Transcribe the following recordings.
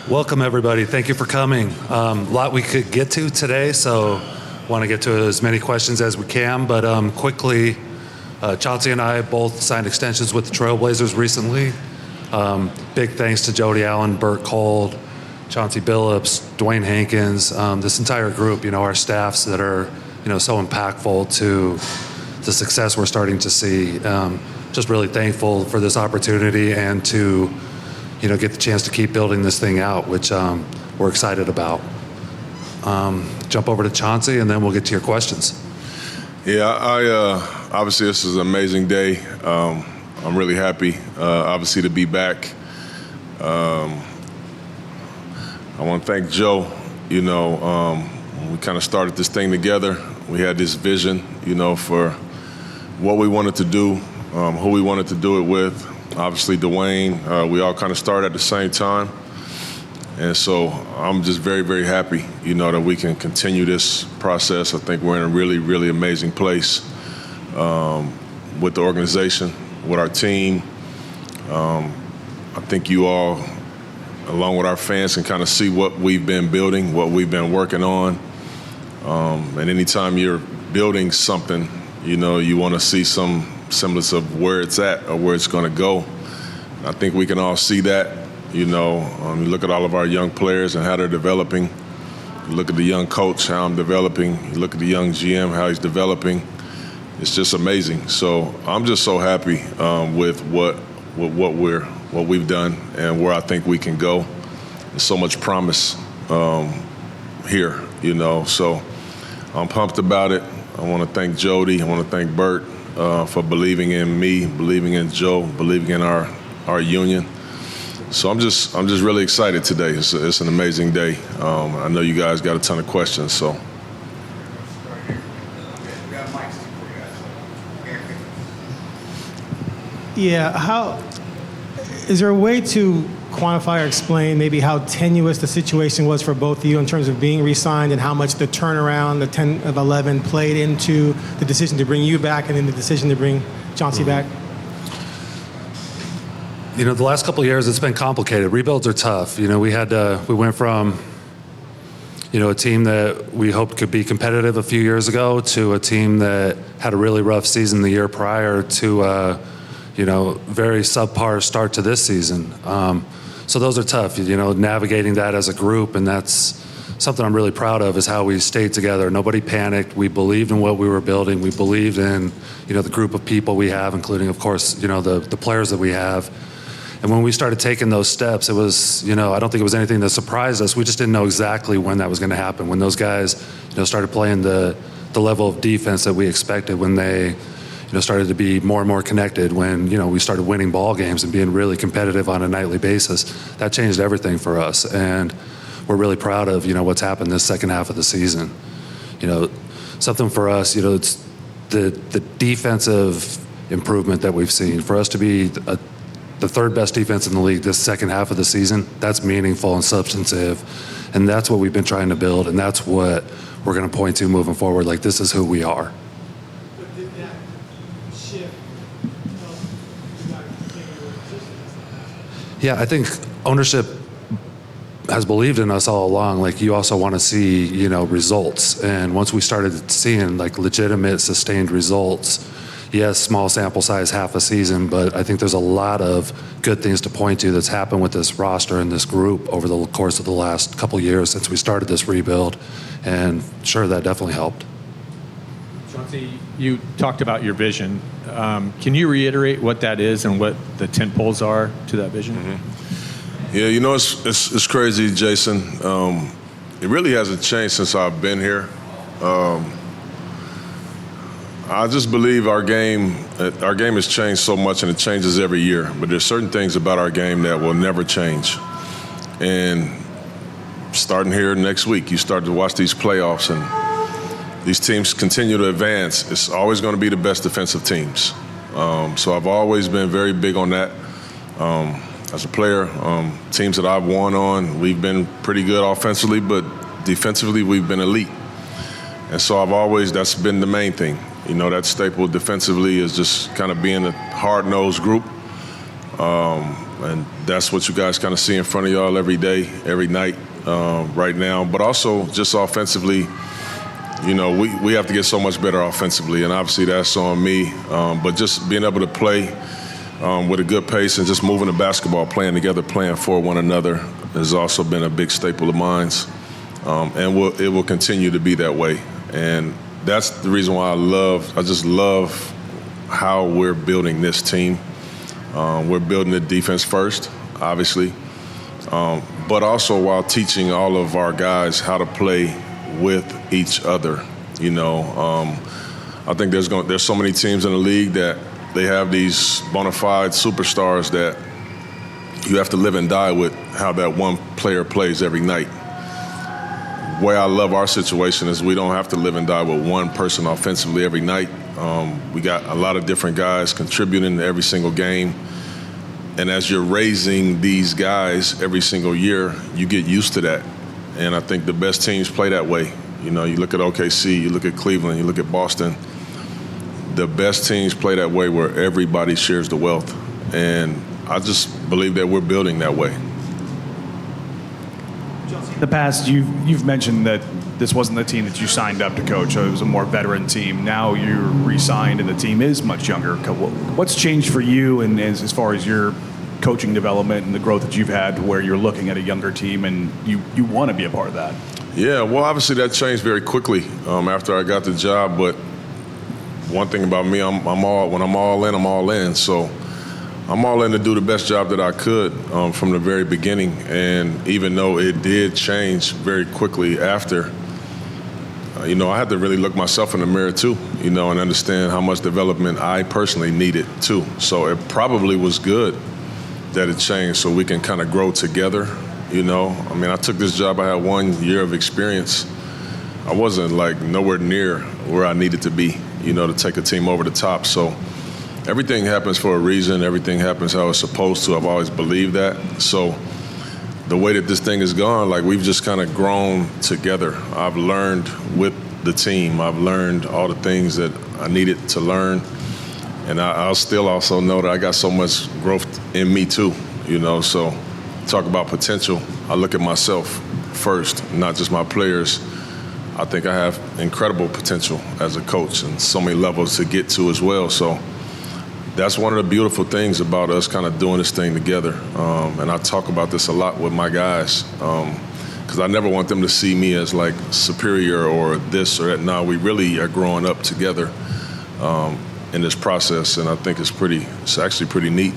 Welcome, everybody. Thank you for coming. A lot we could get to today, so want to get to as many questions as we can. But quickly, Chauncey and I both signed extensions with the Trailblazers recently. Big thanks to Jody Allen, Burt Cole, Chauncey Billups, Dwayne Hankins, this entire group, our staffs that are, so impactful to the success we're starting to see. Just really thankful for this opportunity and to get the chance to keep building this thing out, which we're excited about. Jump over to Chauncey, and then we'll get to your questions. Yeah, obviously this is an amazing day. I'm really happy, obviously, to be back. I want to thank Joe. When we kind of started this thing together, we had this vision, for what we wanted to do, who we wanted to do it with. Obviously, Dwayne, we all kind of started at the same time. And so I'm just very, very happy, that we can continue this process. I think we're in a really, really amazing place with the organization, with our team. I think you all, along with our fans, can kind of see what we've been building, what we've been working on. And anytime you're building something, you want to see some semblance of where it's at or where it's going to go. I think we can all see that. You look at all of our young players and how they're developing. You look at the young coach, how I'm developing. You look at the young GM, how he's developing. It's just amazing. So I'm just so happy with what we've done and where I think we can go. There's so much promise here, So I'm pumped about it. I want to thank Jody. I want to thank Burt for believing in me, believing in Joe, believing in our union. So I'm just really excited today. It's an amazing day. I know you guys got a ton of questions, so. Yeah, is there a way to quantify or explain maybe how tenuous the situation was for both of you in terms of being re-signed and how much the turnaround, the 10 of 11, played into the decision to bring you back and then the decision to bring Chauncey back? The last couple of years, it's been complicated. Rebuilds are tough. We went from, a team that we hoped could be competitive a few years ago to a team that had a really rough season the year prior to very subpar start to this season. So those are tough, navigating that as a group, and that's something I'm really proud of is how we stayed together. Nobody panicked. We believed in what we were building. We believed in, the group of people we have, including, of course, the players that we have. And when we started taking those steps, it was, I don't think it was anything that surprised us. We just didn't know exactly when that was going to happen. When those guys, started playing the level of defense that we expected, when they, started to be more and more connected, when, we started winning ball games and being really competitive on a nightly basis, that changed everything for us. And we're really proud of, what's happened this second half of the season. Something for us, it's the defensive improvement that we've seen. For us to be the third best defense in the league this second half of the season, that's meaningful and substantive. And that's what we've been trying to build, and that's what we're going to point to moving forward. Like, this is who we are. But did that shift help you guys continue your position? Yeah, I think ownership has believed in us all along. Like, you also want to see, results. And once we started seeing, legitimate, sustained results, yes, small sample size, half a season, but I think there's a lot of good things to point to that's happened with this roster and this group over the course of the last couple years since we started this rebuild. And sure, that definitely helped. Chauncey, you talked about your vision. Can you reiterate what that is and what the tent poles are to that vision? Mm-hmm. Yeah, it's crazy, Jason. It really hasn't changed since I've been here. I just believe our game has changed so much, and it changes every year. But there's certain things about our game that will never change. And starting here next week, you start to watch these playoffs, and these teams continue to advance. It's always going to be the best defensive teams. So I've always been very big on that. As a player, teams that I've won on, we've been pretty good offensively, but defensively, we've been elite. And so that's been the main thing. That staple defensively is just kind of being a hard-nosed group. And that's what you guys kind of see in front of y'all every day, every night right now. But also just offensively, we have to get so much better offensively, and obviously that's on me. But just being able to play with a good pace and just moving the basketball, playing together, playing for one another has also been a big staple of mine. And it will continue to be that way. And that's the reason why I just love how we're building this team. We're building the defense first, obviously, but also while teaching all of our guys how to play with each other. I think there's so many teams in the league that they have these bona fide superstars that you have to live and die with how that one player plays every night. The way I love our situation is we don't have to live and die with one person offensively every night. We got a lot of different guys contributing to every single game. And as you're raising these guys every single year, you get used to that. And I think the best teams play that way. You look at OKC, you look at Cleveland, you look at Boston. The best teams play that way where everybody shares the wealth. And I just believe that we're building that way. In the past, you've mentioned that this wasn't the team that you signed up to coach. It was a more veteran team. Now you're re-signed and the team is much younger. What's changed for you and as far as your coaching development and the growth that you've had to where you're looking at a younger team and you want to be a part of that? Yeah, well, obviously that changed very quickly after I got the job. But one thing about me, when I'm all in, I'm all in. So I'm all in to do the best job that I could from the very beginning. And even though it did change very quickly after, I had to really look myself in the mirror too, and understand how much development I personally needed too. So it probably was good that it changed so we can kind of grow together, I took this job, I had 1 year of experience. I wasn't nowhere near where I needed to be, to take a team over the top. So everything happens for a reason. Everything happens how it's supposed to. I've always believed that. So the way that this thing has gone, we've just kind of grown together. I've learned with the team. I've learned all the things that I needed to learn. And I'll still also know that I got so much growth in me too, So talk about potential. I look at myself first, not just my players. I think I have incredible potential as a coach and so many levels to get to as well. So that's one of the beautiful things about us kind of doing this thing together. And I talk about this a lot with my guys because I never want them to see me as superior or this or that. No, we really are growing up together in this process. And I think it's actually pretty neat.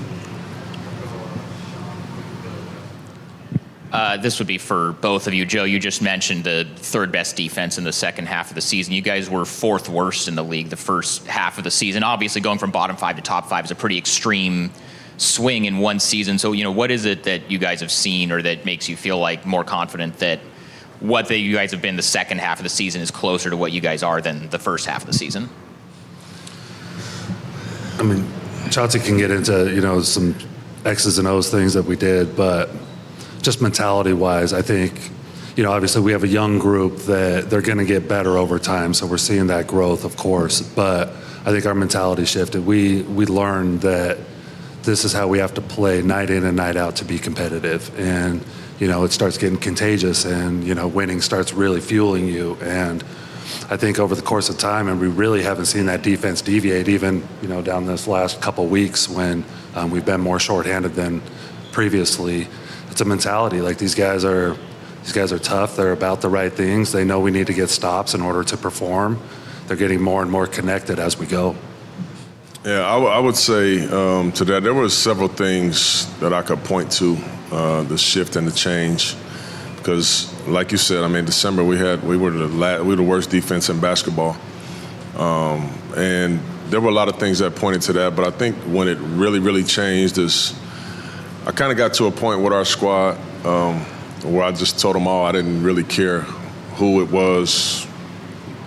This would be for both of you. Joe, you just mentioned the third best defense in the second half of the season. You guys were fourth worst in the league the first half of the season. Obviously, going from bottom five to top five is a pretty extreme swing in one season. So, what is it that you guys have seen or that makes you feel more confident that what you guys have been the second half of the season is closer to what you guys are than the first half of the season? Chauncey can get into, some X's and O's things that we did, but just mentality-wise, I think, obviously we have a young group that they're going to get better over time, so we're seeing that growth, of course. But I think our mentality shifted. We learned that this is how we have to play night in and night out to be competitive. And, it starts getting contagious and, winning starts really fueling you. And I think over the course of time, and we really haven't seen that defense deviate even, down this last couple weeks when we've been more shorthanded than previously. It's a mentality. These guys are tough. They're about the right things. They know we need to get stops in order to perform. They're getting more and more connected as we go. Yeah, I would say to that there were several things that I could point to, the shift and the change, because like you said, December we were the worst defense in basketball, and there were a lot of things that pointed to that. But I think when it really changed is I kind of got to a point with our squad where I just told them all I didn't really care who it was,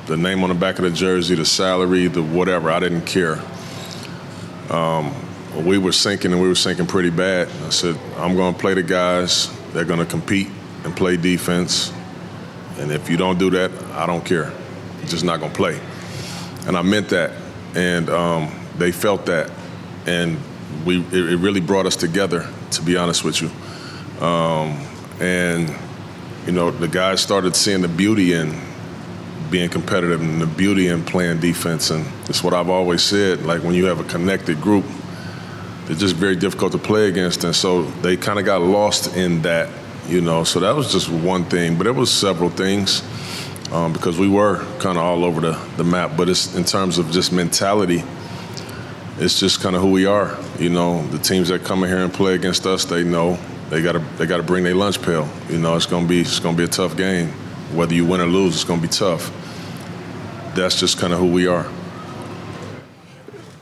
the name on the back of the jersey, the salary, the whatever. I didn't care. We were sinking, and we were sinking pretty bad. I said, I'm going to play the guys. They're going to compete and play defense. And if you don't do that, I don't care. You're just not going to play. And I meant that. And they felt that. And it really brought us together, to be honest with you. And the guys started seeing the beauty in being competitive and the beauty in playing defense. And it's what I've always said, like when you have a connected group, they're just very difficult to play against. And so they kind of got lost in that, So that was just one thing, but it was several things because we were kind of all over the map. But it's in terms of just mentality, it's just kind of who we are. The teams that come in here and play against us, they know they gotta bring their lunch pail. It's gonna be a tough game. Whether you win or lose, it's gonna be tough. That's just kind of who we are.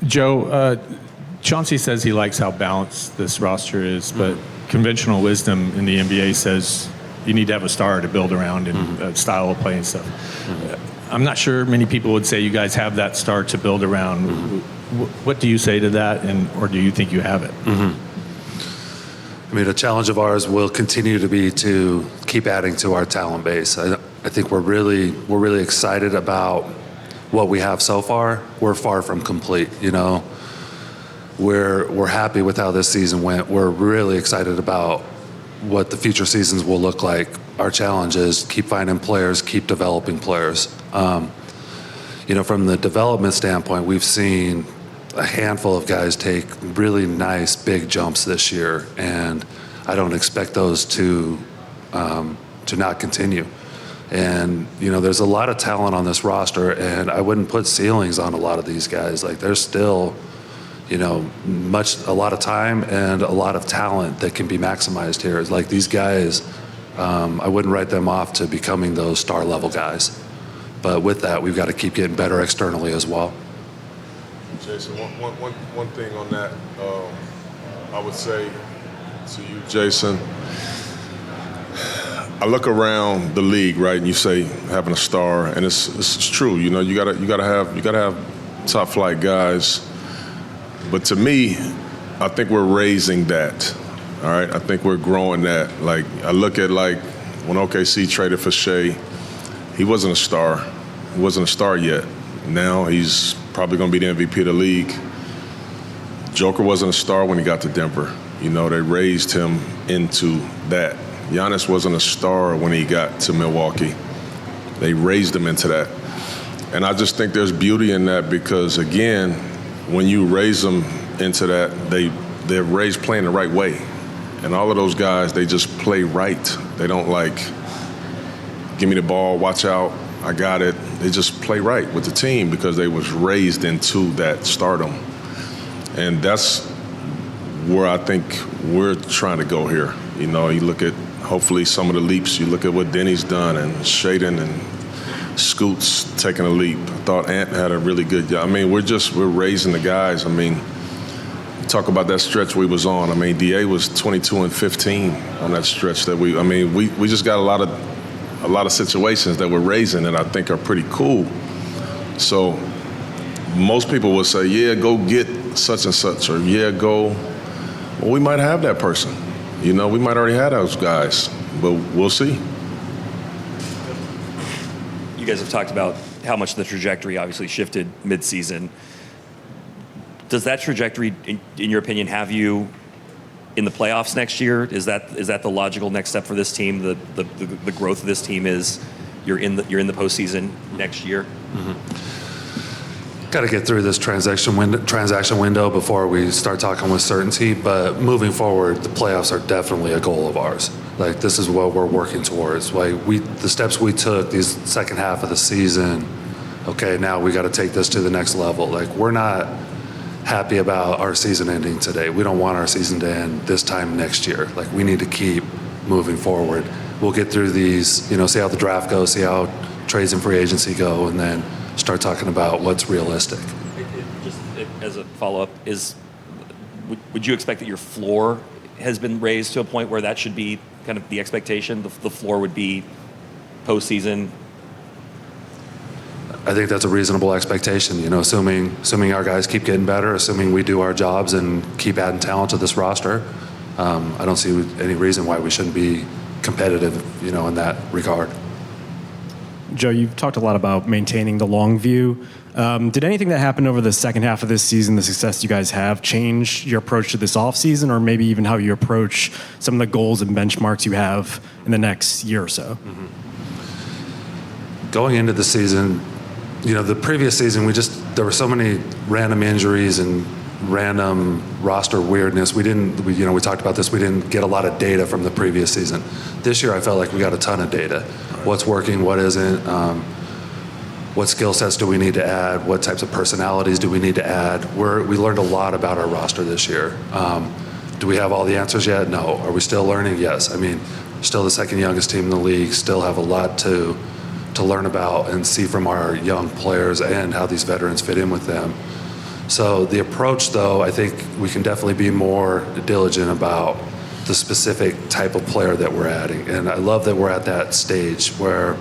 Joe, Chauncey says he likes how balanced this roster is, but conventional wisdom in the NBA says you need to have a star to build around and style of play and stuff. I'm not sure many people would say you guys have that star to build around. What do you say to that, or do you think you have it? I mean, a challenge of ours will continue to be to keep adding to our talent base. I think we're really excited about what we have so far. We're far from complete, We're happy with how this season went. We're really excited about what the future seasons will look like. Our challenge is keep finding players, keep developing players. From the development standpoint, we've seen a handful of guys take really nice big jumps this year, and I don't expect those to not continue. And there's a lot of talent on this roster, and I wouldn't put ceilings on a lot of these guys. Like there's still, a lot of time and a lot of talent that can be maximized here. It's like these guys, I wouldn't write them off to becoming those star level guys. But with that, we've got to keep getting better externally as well. Jason, one thing on that, I would say to you, Jason, I look around the league, right, and you say having a star, and it's true. You gotta have top flight guys. But to me, I think we're raising that. All right, I think we're growing that. Like I look at when OKC traded for Shea, he wasn't a star. He wasn't a star yet. Now he's probably going to be the MVP of the league. Joker wasn't a star when he got to Denver. They raised him into that. Giannis wasn't a star when he got to Milwaukee. They raised him into that. And I just think there's beauty in that because, again, when you raise them into that, they're raised playing the right way. And all of those guys, they just play right. They don't give me the ball, watch out, I got it. They just play right with the team because they was raised into that stardom. And that's where I think we're trying to go here. You look at hopefully some of the leaps. You look at what Denny's done and Shaden and Scoots taking a leap. I thought Ant had a really good job. I mean, we're raising the guys. I mean, talk about that stretch we was on. I mean, DA was 22 and 15 on that stretch that we just got a lot of situations that we're raising that I think are pretty cool. So most people will say, yeah, go get such and such, or yeah, go. Well, we might have that person. We might already have those guys, but we'll see. You guys have talked about how much the trajectory obviously shifted mid-season. Does that trajectory, in your opinion, have you in the playoffs next year? Is that the logical next step for this team? The growth of this team is you're in the postseason next year. Got to get through this transaction window before we start talking with certainty. But moving forward, the playoffs are definitely a goal of ours. Like this is what we're working towards. Like the steps we took these second half of the season. Okay, now we got to take this to the next level. Like we're not happy about our season ending today. We don't want our season to end this time next year. Like we need to keep moving forward. We'll get through these, see how the draft goes, see how trades and free agency go, and then start talking about what's realistic. Just as a follow-up, would you expect that your floor has been raised to a point where that should be kind of the expectation? The floor would be postseason. I think that's a reasonable expectation, assuming our guys keep getting better, assuming we do our jobs and keep adding talent to this roster. I don't see any reason why we shouldn't be competitive, in that regard. Joe, you've talked a lot about maintaining the long view. Did anything that happened over the second half of this season, the success you guys have, change your approach to this offseason, or maybe even how you approach some of the goals and benchmarks you have in the next year or so? Going into the season, the previous season, there were so many random injuries and random roster weirdness. We talked about this. We didn't get a lot of data from the previous season. This year, I felt like we got a ton of data. What's working, what isn't, what skill sets do we need to add, what types of personalities do we need to add. We learned a lot about our roster this year. Do we have all the answers yet? No. Are we still learning? Yes. I mean, still the second youngest team in the league, still have a lot to learn about and see from our young players and how these veterans fit in with them. So the approach, though, I think we can definitely be more diligent about the specific type of player that we're adding. And I love that we're at that stage where,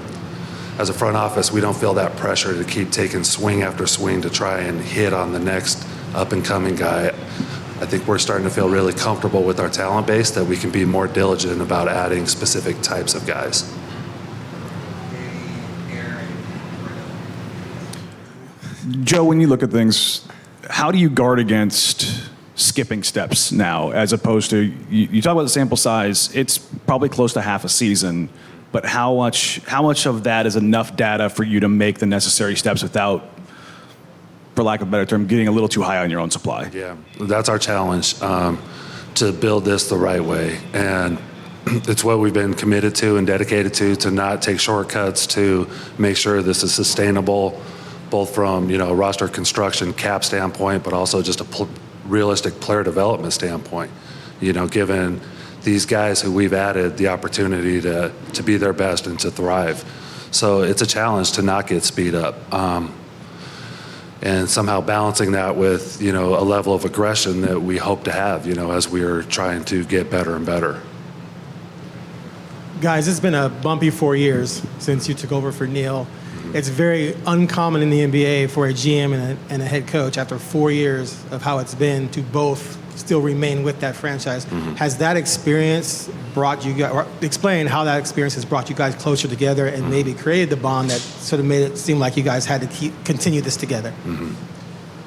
as a front office, we don't feel that pressure to keep taking swing after swing to try and hit on the next up-and-coming guy. I think we're starting to feel really comfortable with our talent base that we can be more diligent about adding specific types of guys. Joe, when you look at things, how do you guard against skipping steps now, as opposed to, you talk about the sample size, it's probably close to half a season, but how much of that is enough data for you to make the necessary steps without, for lack of a better term, getting a little too high on your own supply? Yeah, that's our challenge, to build this the right way. And it's what we've been committed to and dedicated to not take shortcuts, to make sure this is sustainable, both from a roster construction cap standpoint, but also just a realistic player development standpoint. Given these guys who we've added the opportunity to be their best and to thrive. So it's a challenge to not get speed up. And somehow balancing that with, a level of aggression that we hope to have, as we're trying to get better and better. Guys, it's been a bumpy 4 years since you took over for Neil. It's very uncommon in the NBA for a GM and a head coach, after 4 years of how it's been, to both still remain with that franchise. Has that experience brought you guys, or explain how that experience has brought you guys closer together and maybe created the bond that sort of made it seem like you guys had to continue this together?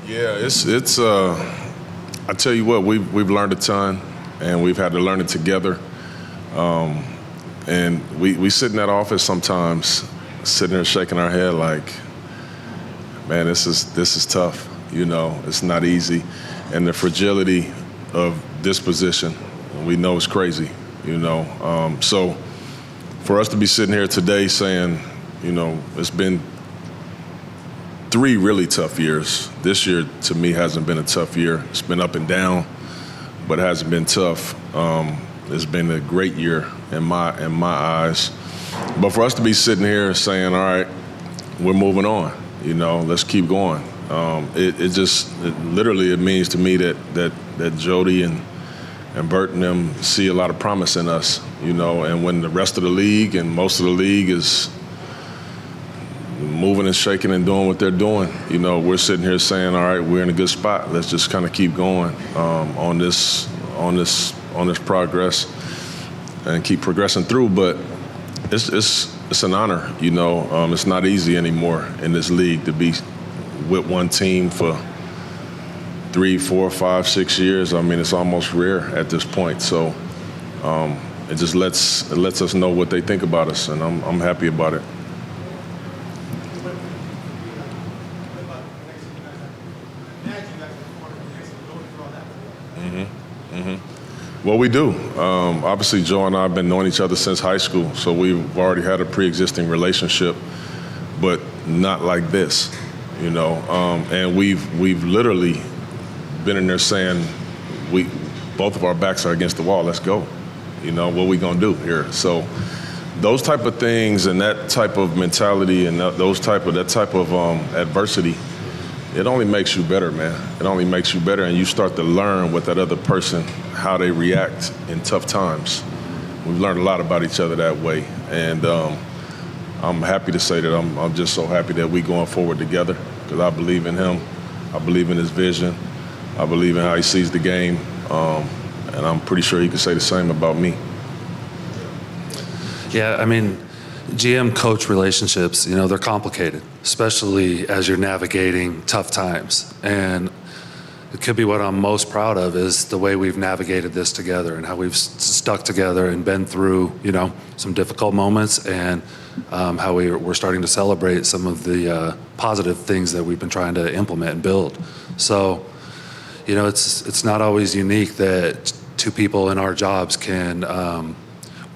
Yeah, it's I tell you what, we've learned a ton, and we've had to learn it together. And we sit in that office sometimes, sitting there shaking our head like, man, this is tough. It's not easy. And the fragility of this position, we know it's crazy, So for us to be sitting here today saying, it's been 3 really tough years. This year, to me, hasn't been a tough year. It's been up and down, but it hasn't been tough. It's been a great year in my eyes. But for us to be sitting here saying, all right, we're moving on, let's keep going. It literally means to me that Jody and Bert and them see a lot of promise in us, and when the rest of the league and most of the league is moving and shaking and doing what they're doing, we're sitting here saying, all right, we're in a good spot. Let's just kind of keep going on this progress and keep progressing through. But it's an honor, it's not easy anymore in this league to be with one team for 3, 4, 5, 6 years. I mean, it's almost rare at this point. So it just lets us know what they think about us, and I'm happy about it. Well, we do. Obviously, Joe and I have been knowing each other since high school, so we've already had a pre-existing relationship, but not like this, And we've literally been in there saying, both of our backs are against the wall. Let's go. What are we gonna do here? So those type of things and that type of mentality and that type of adversity, it only makes you better, man. It only makes you better, and you start to learn with that other person how they react in tough times. We've learned a lot about each other that way, and I'm happy to say that I'm just so happy that we're going forward together, because I believe in him. I believe in his vision. I believe in how he sees the game, and I'm pretty sure he could say the same about me. Yeah, I mean, GM coach relationships, they're complicated, especially as you're navigating tough times. And it could be what I'm most proud of is the way we've navigated this together and how we've stuck together and been through, some difficult moments, and how we're starting to celebrate some of the positive things that we've been trying to implement and build. So, it's not always unique that two people in our jobs can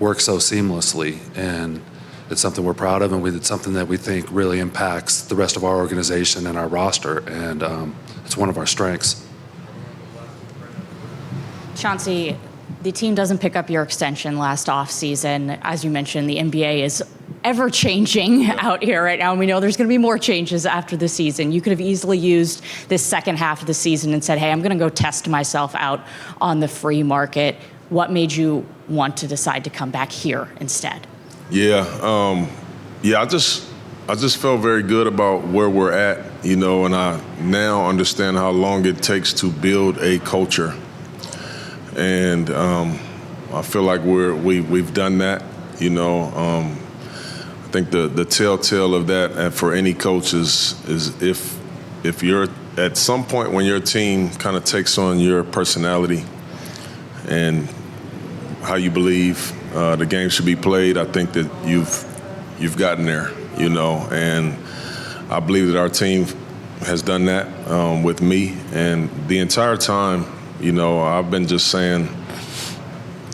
work so seamlessly, and it's something we're proud of, and it's something that we think really impacts the rest of our organization and our roster, and it's one of our strengths. Chauncey, the team doesn't pick up your extension last offseason. As you mentioned, the NBA is ever changing out here right now, and we know there's going to be more changes after the season. You could have easily used this second half of the season and said, hey, I'm going to go test myself out on the free market. What made you want to decide to come back here instead? I just felt very good about where we're at, and I now understand how long it takes to build a culture. And I feel like we've done that, I think the telltale of that for any coach is if you're at some point when your team kind of takes on your personality and how you believe the game should be played, I think that you've gotten there, and I believe that our team has done that with me, and the entire time, I've been just saying,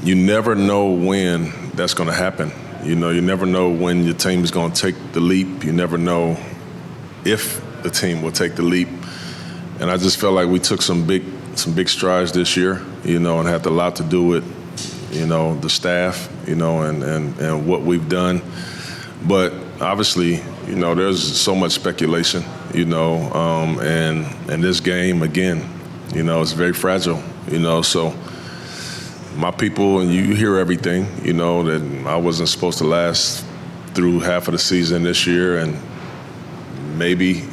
you never know when that's going to happen. You never know when your team is going to take the leap. You never know if the team will take the leap. And I just felt like we took some big strides this year, and had a lot to do with, the staff, and what we've done. But obviously, there's so much speculation, and this game, again, it's very fragile, so my people, and you hear everything, that I wasn't supposed to last through half of the season this year, and maybe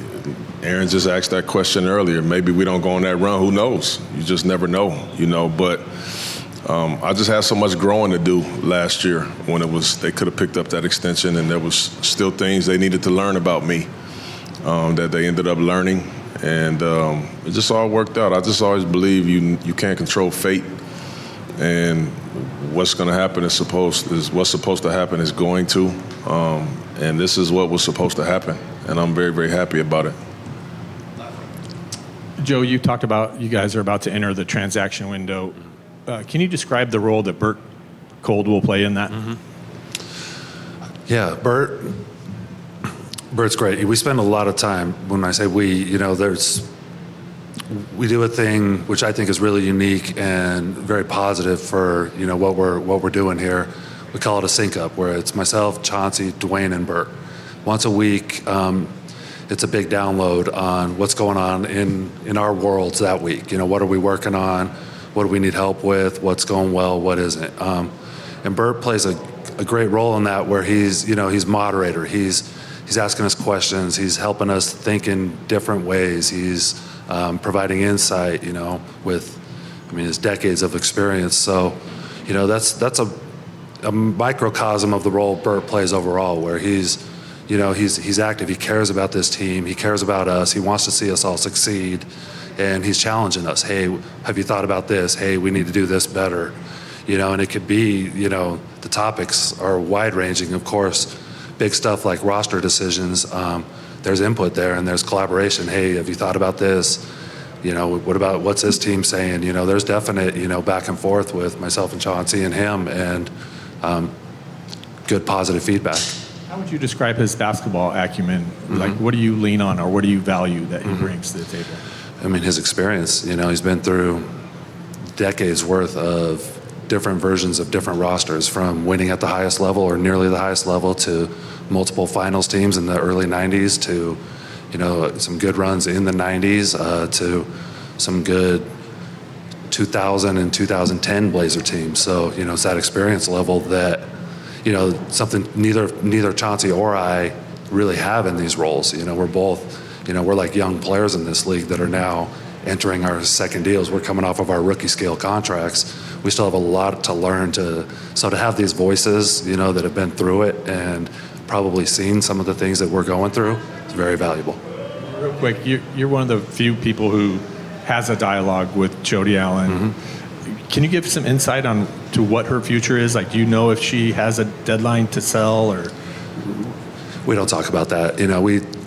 Aaron just asked that question earlier. Maybe we don't go on that run. Who knows? You just never know, But I just had so much growing to do last year when they could have picked up that extension, and there was still things they needed to learn about me that they ended up learning, and it just all worked out. I just always believe you can't control fate, and what's going to happen is what's supposed to happen is going to, and this is what was supposed to happen, and I'm very, very happy about it. Joe, you talked about you guys are about to enter the transaction window. Can you describe the role that Bert Cold will play in that? Mm-hmm. Yeah, Bert's great. We spend a lot of time, when I say we do a thing which I think is really unique and very positive for what we're doing here. We call it a sync up, where it's myself, Chauncey, Dwayne, and Bert. Once a week, it's a big download on what's going on in our worlds that week. What are we working on? What do we need help with? What's going well? What isn't? And Bert plays a great role in that, where he's moderator. He's asking us questions. He's helping us think in different ways. He's providing insight, with his decades of experience. So, that's a microcosm of the role Bert plays overall, where he's active. He cares about this team. He cares about us. He wants to see us all succeed. And he's challenging us. Hey, have you thought about this? Hey, we need to do this better. And it could be, the topics are wide ranging. Of course, big stuff like roster decisions, there's input there and there's collaboration. Hey, have you thought about this? What about what's this team saying? There's definite, back and forth with myself and Chauncey and him, and good positive feedback. How would you describe his basketball acumen? Mm-hmm. Like, what do you lean on, or what do you value that he brings to the table? His experience. He's been through decades worth of different versions of different rosters, from winning at the highest level or nearly the highest level to multiple finals teams in the early 90s to, some good runs in the 90s to some good 2000 and 2010 Blazer teams. So, it's that experience level that, something neither Chauncey or I really have in these roles. We're both, we're like young players in this league that are now entering our second deals. We're coming off of our rookie scale contracts. We still have a lot to learn so to have these voices, that have been through it and probably seen some of the things that we're going through. It's very valuable. Real quick, you're one of the few people who has a dialogue with Jody Allen. Can you give some insight on to what her future is? Like, do you know if she has a deadline to sell or? We don't talk about that.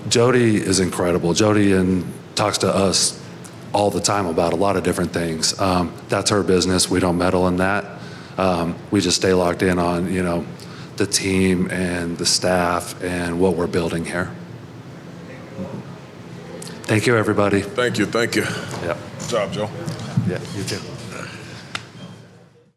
Jody is incredible. Jody talks to us all the time about a lot of different things. That's her business. We don't meddle in that. We just stay locked in on, the team and the staff and what we're building here. Thank you, everybody. Thank you. Yeah. Good job, Joe. Yeah, you too.